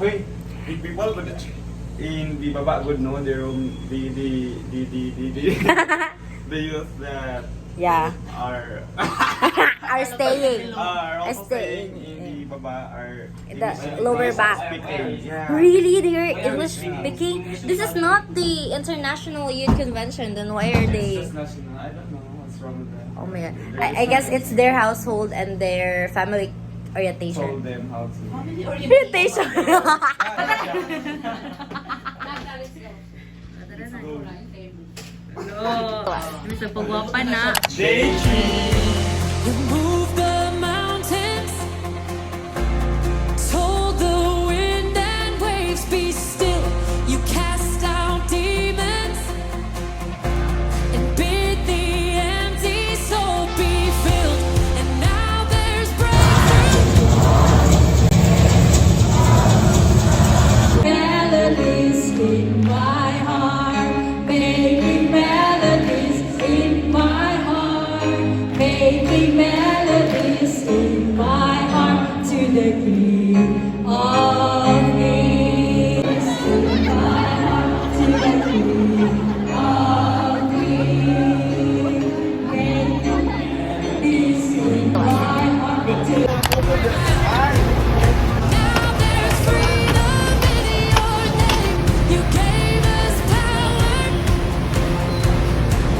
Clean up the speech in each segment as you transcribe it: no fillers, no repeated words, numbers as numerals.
Uy, big people but in the Baba good no, the the youth that Yeah. are Are staying. are also Staying. staying in the Baba are The lower back. speaking. Yeah. Really? They're English speaking? This is not the International Youth Convention. Then why are they... It's just national. I don't know what's wrong with that. Oh my god. I guess it's their household and their family Told orientation. them how to. Orientation. Mr. Pagwapa na. You moved the mountains, told the wind and waves be still. You cast out demons and bid the empty soul be filled. And now there's breakthrough. Melodies in my heart, making melodies in my heart, making melodies in my heart to the King of Kings. In my heart to the King of Kings. Making melodies in my heart to the Now there's freedom in your name. You gave us power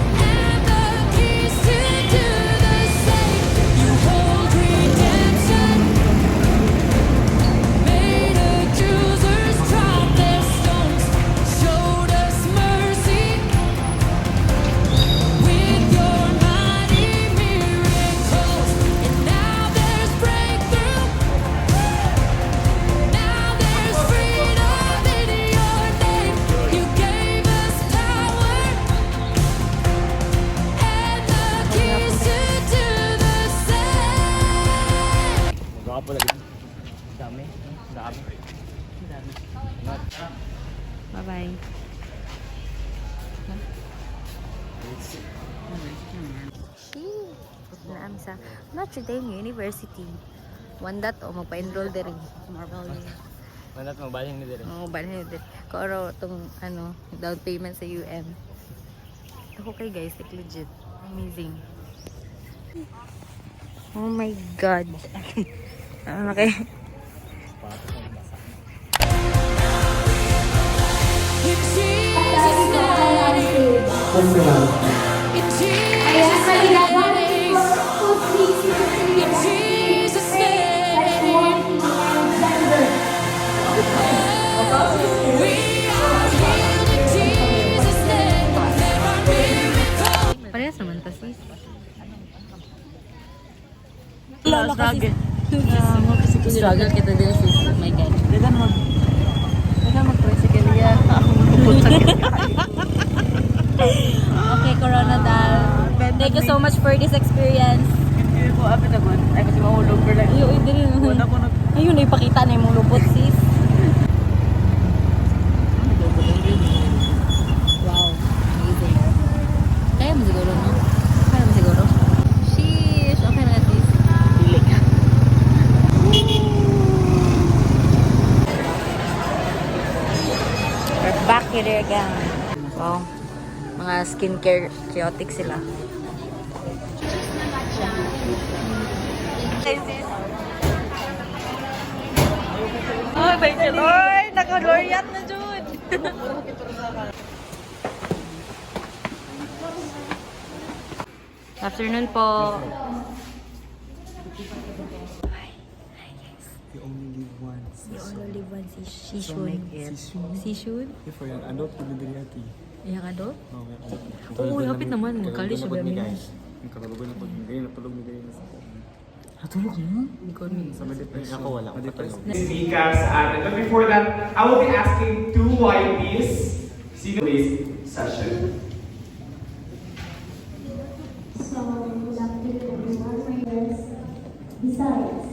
and the keys to do the same. You hold redemption, made accusers drop their stones, showed us mercy with your mighty miracles. And now there's breakthrough. Now there's freedom in your name. You gave us power and the keys to do the same. Gwapo lagi. Dami. Dami. Bye-bye. Naam sa Notre Dame University. Wanda to magpa-enroll diri. Manat magbaling ni dire. Mga balhin diri. Koro tong down payment sa UM. Ako kay guys, like legit. Amazing. Oh my god. Okay. In Jesus' name. In Jesus' name. In Jesus' name. We are healed in Jesus' name. There are miracles. Parehas naman ta sis. Struggle kita din sis. Oh my god. Dagan mag-tricycle ya. Okay, Corona Dal. Thank you so much for this experience. Ayun, din. Ayun, ipakita na yung lubot sis. Wow, amazing. Kaya mo siguro, no? Kaya mo siguro. Sheesh, okay na sis. Dili ka. We're back here again. Wow. Mga skincare chaotic sila. Oh, thank you, Lord. Naka-Loriat na, Jude. Afternoon po. You only live once. You only live once. Si So Shun. make it. Si Shun? If you're an adult, you live ati. Yung adult? Oo, lapit naman. Mag-college siya ba yun? Yung katulugan na pag natulog ni Gay na sa natulog na? Sa ma-depression. Ako wala. Ma-depression. Speakers but before that, I will be asking two YPs see today's session. So, good afternoon everyone. My name is Besides.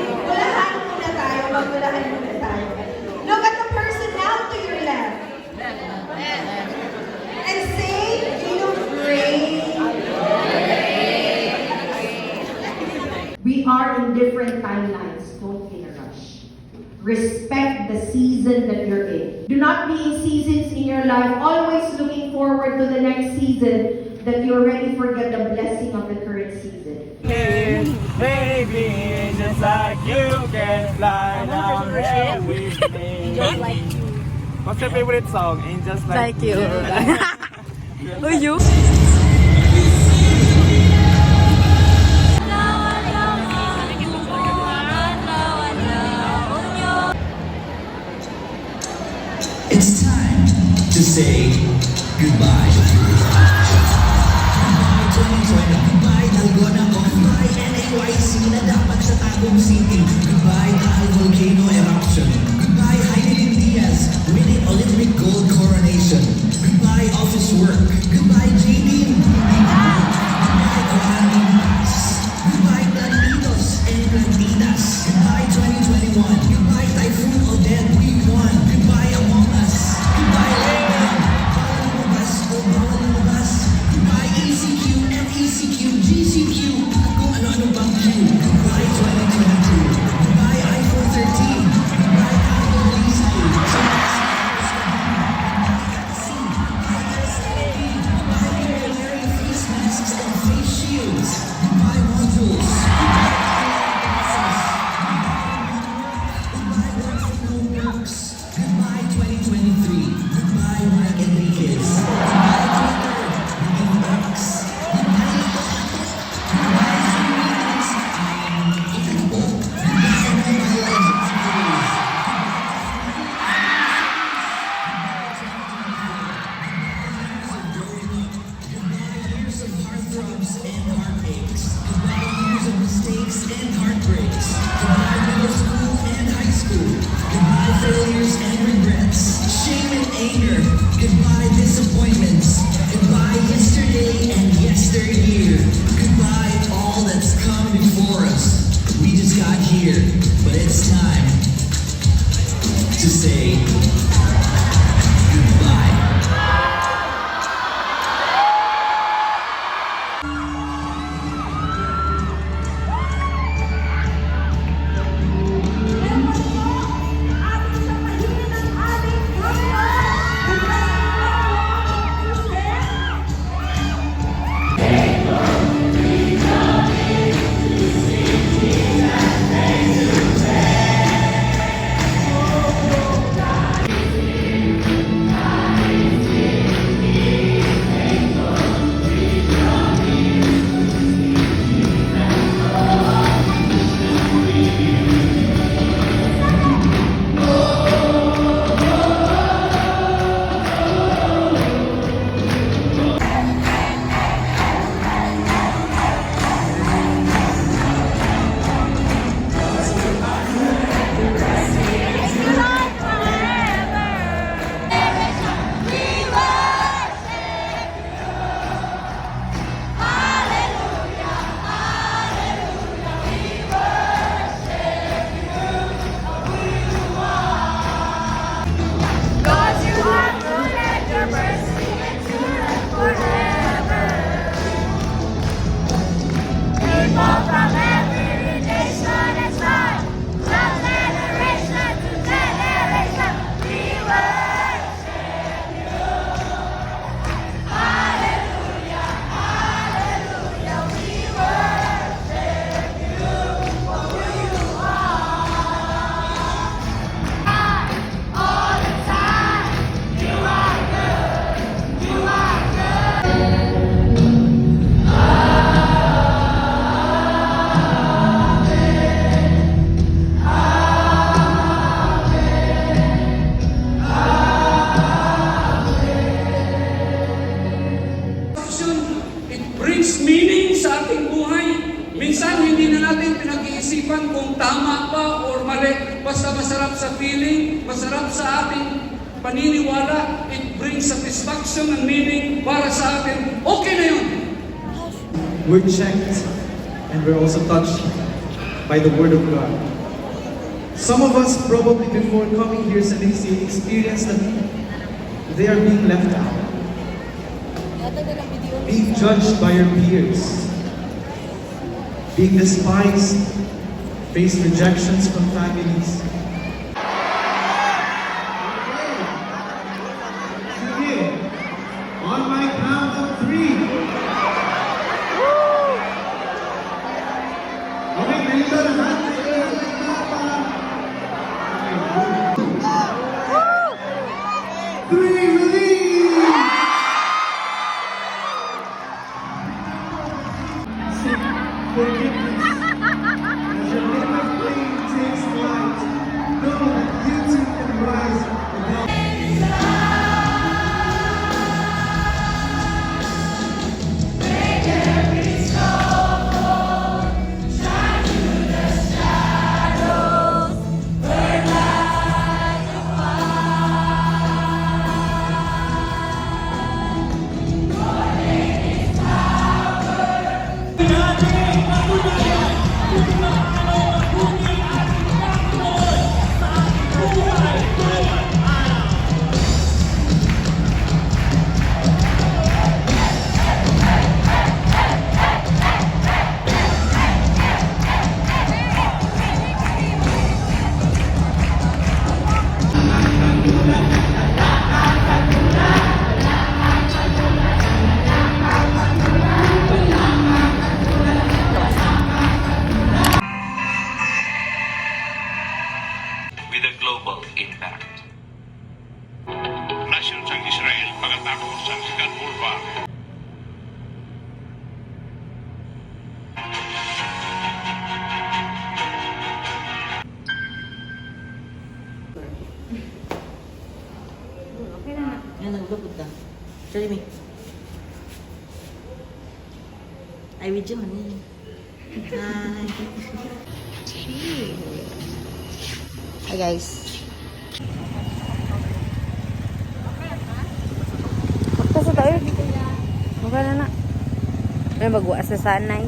Ulahan muna tayo. Magulahan muna tayo. Look at the person now to your left. And say, you look great. We are in different timelines. Don't feel a rush. respect the season that you're in. Do not be in seasons in your life always looking forward to the next season that you already forget the blessing of the current season. Baby, just like you can fly down there with me. Just like you. What's your favorite song? Angels Like, Like you. Oh, you? It's time to say goodbye. Goodbye 2020, goodbye Dalgona, goodbye NAYC na dapat sa Tagum City. Goodbye Taal Volcano Eruption. Goodbye Heidelin Diaz, winning Olympic gold coronation. Goodbye office work. Goodbye JD. Goodbye Kohani Pass. Goodbye Plantitos and Plantitas. Goodbye 2021. Goodbye Typhoon Odette, we won. Goodbye Among Us. Goodbye Lockdown. Bawal lumabas o bawal lumabas. Goodbye ECQ, MECQ, GCQ, at kung ano-ano pang Q. Goodbye 2022. Goodbye iPhone 13. Goodbye Apple release date. Goodbye people wearing face masks and face shields. Goodbye modules. Goodbye work from home works. Goodbye 2023. Goodbye Mark Enriquez. Goodbye Twitter. Goodbye X. Goodbye Zoom meetings. Goodbye mobile legends series. Goodbye years of heartthrobs and heartaches. Goodbye years of mistakes and heartbreaks. Goodbye middle school and high school. Goodbye failures and regrets. Shame and anger. Goodbye disappointments. Goodbye yesterday and yesteryear. Goodbye all that's come before us. We just got here, but it's time to say goodbye. brings meaning sa ating buhay. Minsan hindi na natin pinag-iisipan kung tama ba or mali. Basta masarap sa feeling, masarap sa ating paniniwala. It brings satisfaction and meaning para sa atin. Okay na yun. We're checked and we're also touched by the Word of God. Some of us probably before coming here sa DC experienced that they are being left out, being judged by your peers, being despised, face rejections from families. global impact. Nasyon sang Israel pagkatapos sang Second World War. Yan, naglupot ka. Sorry, me. Ay, video man eh. Hi. Hi guys. Kasi tayo. Okay na na. May magwa sa sanay.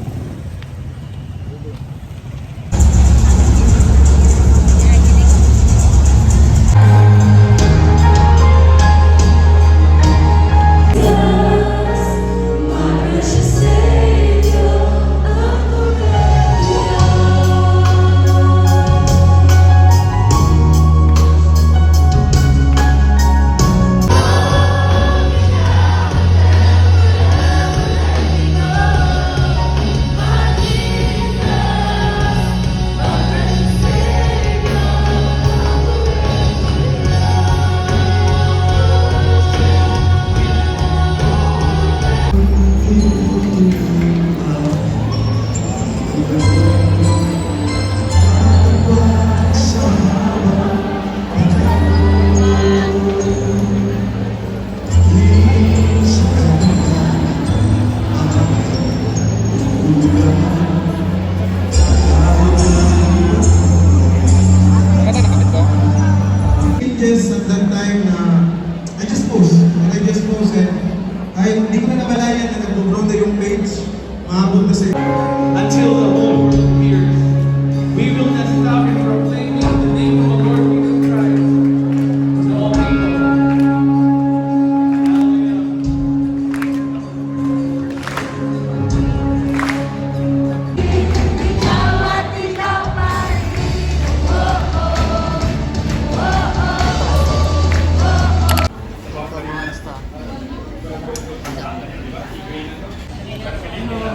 Just at that time na I just post and ay hindi ko na nabalayan na nag-grow na yung page maabot na sa Until the whole world hears, we will not stop in proclaiming the name of the Lord Jesus Christ to all people.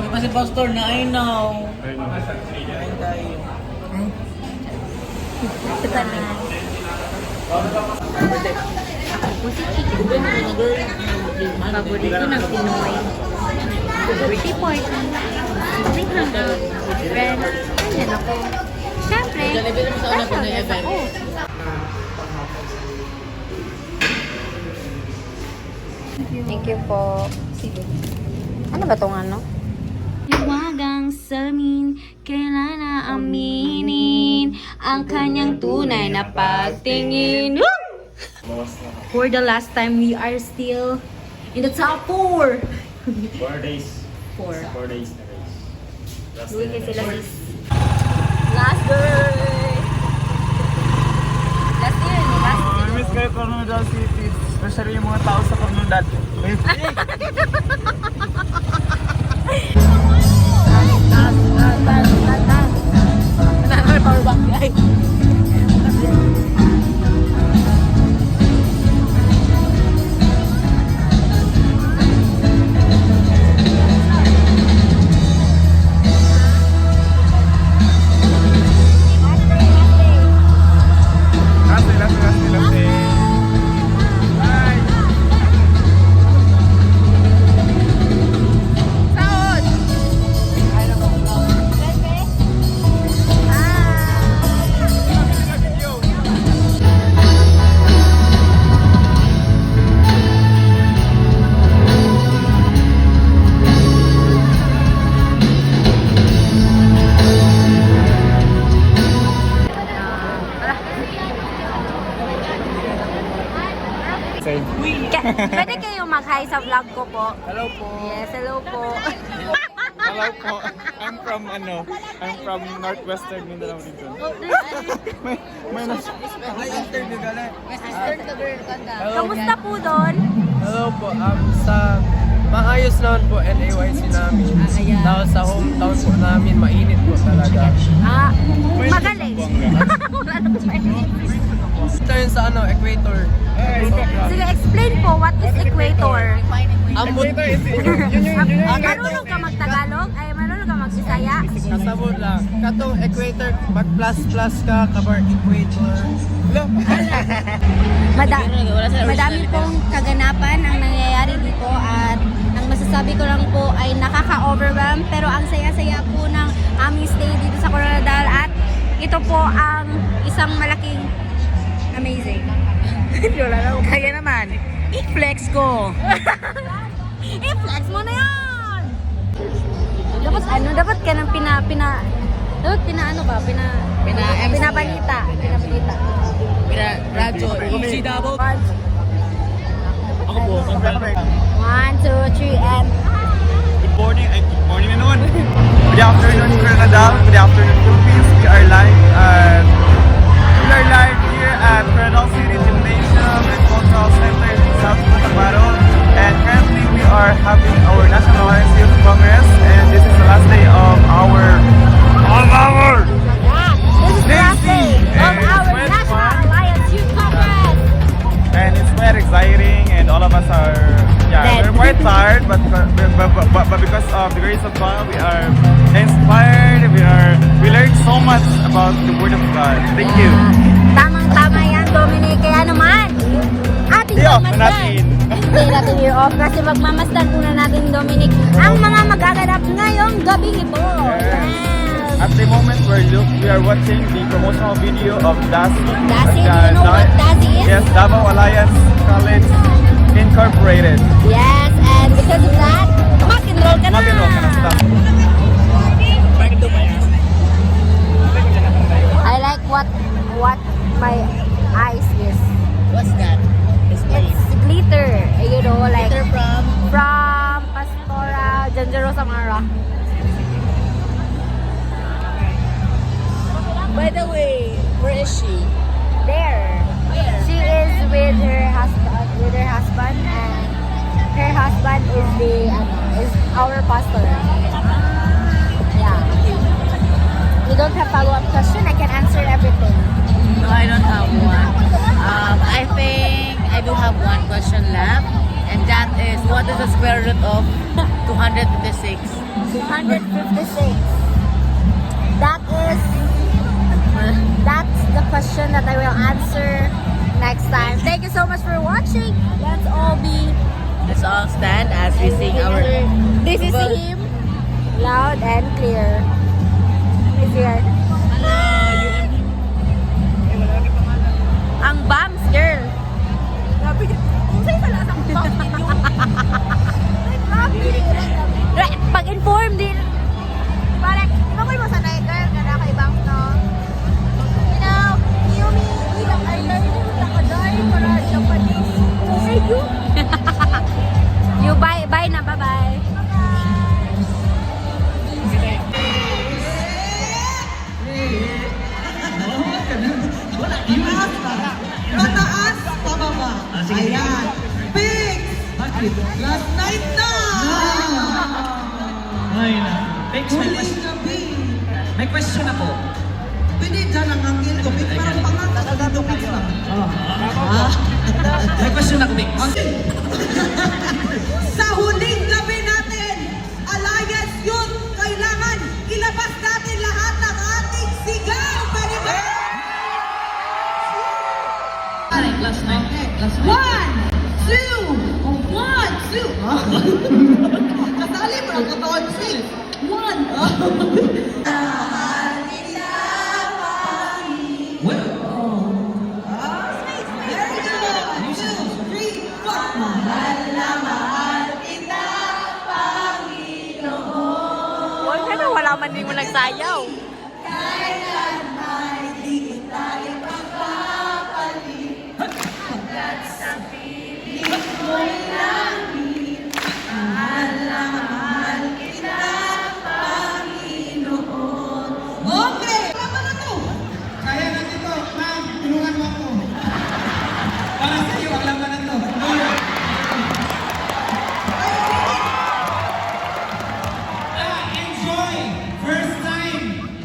Kasi pastor na I know. Ayun tayo. Paborito ng Pinoy. Birthday party. 300 friends. Ayan ako. Siyempre, kasama ako. Thank you po. Sige. Ano ba itong ano? Liwagang salamin, kailan na aminin ang kanyang tunay na pagtingin. Woo! For the last time, we are still in the top 4. 4 days. 4. 4 days na guys. Luwi kayo sila sis. Last day! Last year, no? Last year. Miss kayo Coronadal City. Especially yung mga tao sa Coronadal. Power bank guys. Last day. Bye! Pwede kayo mag-hi sa vlog ko po. Hello po. Yes, hello po. Hello po. I'm from Northwestern Mindanao region. May interview galing. Kamusta po doon? Hello po. Sa maayos naman po NAYC namin. Dahil sa hometown po namin, mainit po talaga. Magaling. Ito yun sa equator. Sige, explain po, what is equator? Ang Marunong ka mag-Tagalog? Ay, marunong ka mag-Bisaya? Bisaya? Kasabot lang. Katong equator, pag plus ka, kabar equator. Madami pong kaganapan ang nangyayari dito at ang masasabi ko lang po ay nakaka-overwhelm pero ang saya-saya po ng aming stay dito sa Coronadal at ito po ang isang malaking amazing. Kaya naman, i-flex ko. I-flex mo na yan! Dapat ka nang pinabalita. Radyo, easy double. 1, 2, 3, and Good morning naman. Good afternoon, Coronadal. Good afternoon, Philippines. We are live here at Coronadal City Gymnasium and Cultural Center in South Cotabato. And currently we are having our National Alliance Youth Congress, and this is the last day of our this is the last day of our National Alliance Youth Congress. And it's quite exciting, and all of us are, we're quite tired, but because of the grace of God, we are inspired. We learned so much about the Word of God. Thank you. Tamang-tama yan, Dominic. Kaya naman, ating mamasdan. Hindi natin year off kasi magmamasdan muna natin, Dominic, ang mga magaganap ngayong gabi po. At the moment we are watching the promotional video of DASI. DASI, do you know what DASI is? Yes, Davao Alliance College Incorporated. Yes, and because of that, mag-enroll ka na. Mag-enroll ka na, stop. I like what my eyes is. What's that? It's glitter, you know, like Glitter from Pastora Janjaro Samara. By the way, where is she? There. Where? She is with her husband, and her husband is our pastor. Yeah. You don't have follow-up question? I can answer everything. No, I don't have one. I think I do have one question left, and that is, what is the square root of 256? 256. That's the question that I will answer next time. Thank you so much for watching. Let's all stand as we sing our... This is him. Loud and clear. Is here. Ang bombs, girl. Kung sa'yo pala ang bombs ninyo. Pag-inform din. Parang, di ba mo sanay, girl? Kada kay bombs, no? You know, we don't I learned Takadai para Japanese. Hey, you? You bye na, bye-bye. Mataas, pababa. Ayan. Fix! Last night na! Ay na. Thanks, may question ako. Pwede dyan ang anggil ko. Pwede parang pangatas. Dito fix na. May question ako, Bix. Sa huling gabi natin, Alliance Youth, kailangan ilabas natin lahat ng ating sigaw. Pwede ba? Last night. 1, 2, 1, 2. Kasali mo ang katawan 6. 1. Very good. 2, 3, 4. Mahal na mahal kita, Panginoon. Huwag ka na, wala man din mo nagsayaw. Kailanman di kita ipagpapalit. Hanggat sa piling mo'y langit. Mahal na mahal kita, Panginoon. Okay! Laban na to! Kaya na dito, ma'am, tulungan mo ako. Para sa iyo, ang labanan to. Enjoy! First time!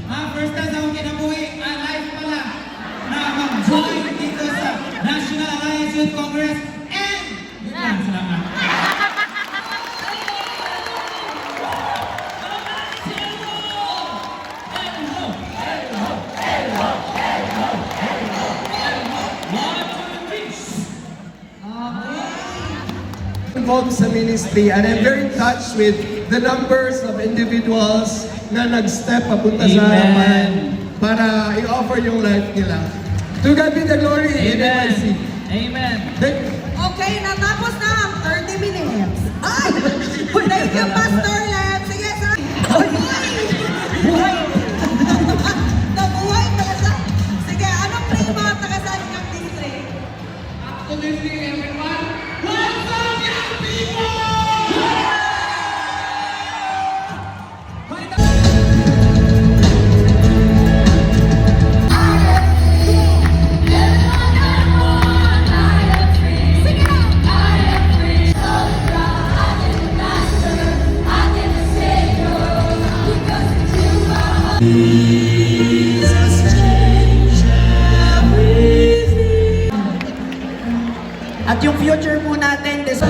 involved sa ministry, and I'm very touched with the numbers of individuals na nag-step papunta sa harapan para i-offer yung life nila. To God be the glory. Amen. NYC. Amen. Okay, natapos na ang 30 minutes. Ay! Thank you, Pastor Lem. Sige, sir. Buhay! Nabuhay pala siya. Sige, anong name mo at nakasali kang district? Absolutely, everyone. What's up, young people? At yung future po natin, this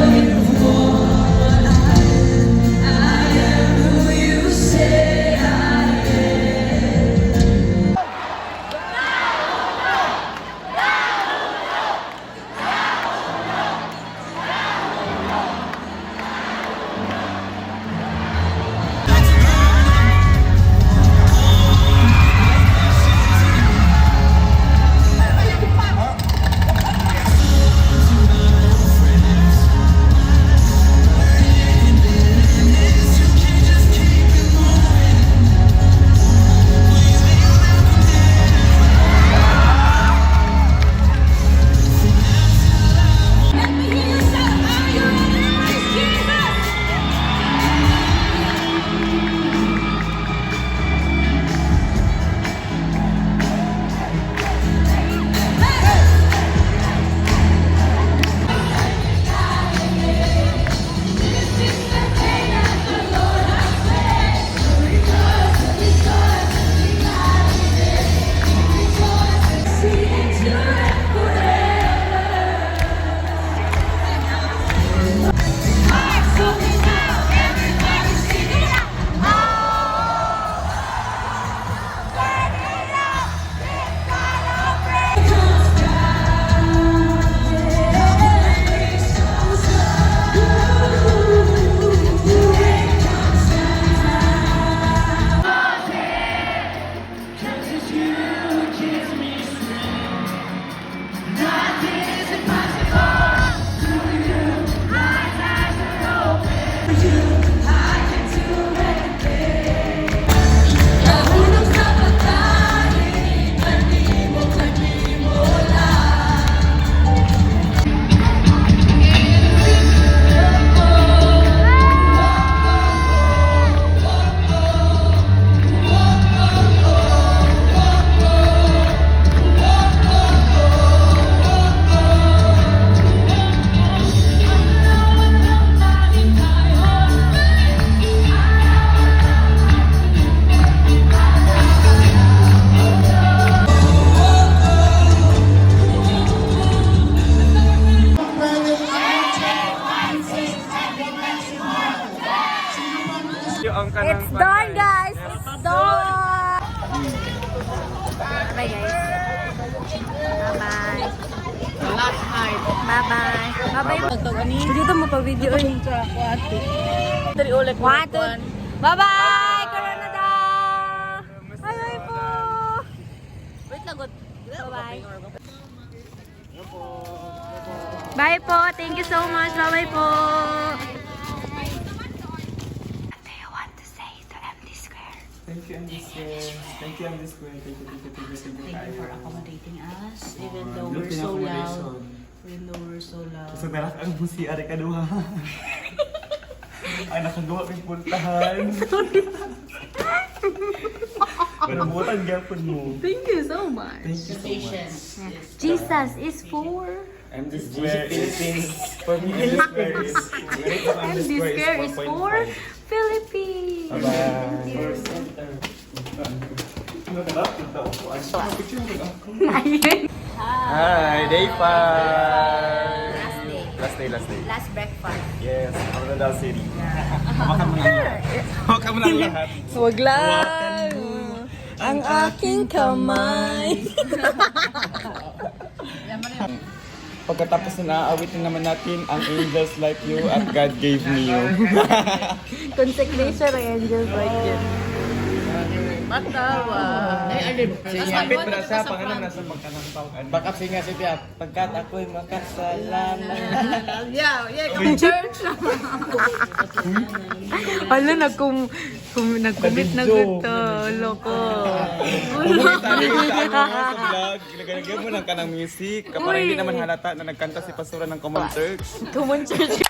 It's done, guys! It's done! Bye, guys. Bye-bye. last night. Bye-bye. Bye-bye. Dito mo pa video eh. Dari ulit. Bye-bye! Canada! Bye-bye po! Wait, lagot. Bye-bye. Bye po. Thank you so much. Bye-bye po. What do you want to say to MD Square? Thank you, MD Square. Thank you, MD Square. Thank you for accommodating us, even though we're so loud. Even though we're so loud. So, narak ang busi, ari ka duha. Ay, nakagawa kong puntahan. Panabutan gapon mo. Thank you so much. Thank you so much. Jesus is for... MD Square is for me. MD Square is MD Square is for Philippines. Hi, day 5. Last day. Last breakfast. Yes, Coronadal City. Hawakan mo lang lahat. Hawakan mo lang lahat. Huwag lang. Ang aking kamay. pagkatapos na aawitin naman natin ang Angels Like You at God Gave Me You. Consecration ng Angels Like You. Patawa. Kapit na sa pangalan nasa pagkanang backup singer si Tia. Pagkat ako'y makasalanan. Yeah, come church. Hala, nag-commit na gusto. Loko. Sabi ko sa vlog, ginagagay mo ng kanang music. Kapag hindi naman halata na nagkanta si Pastora ng Common Church. Common Church.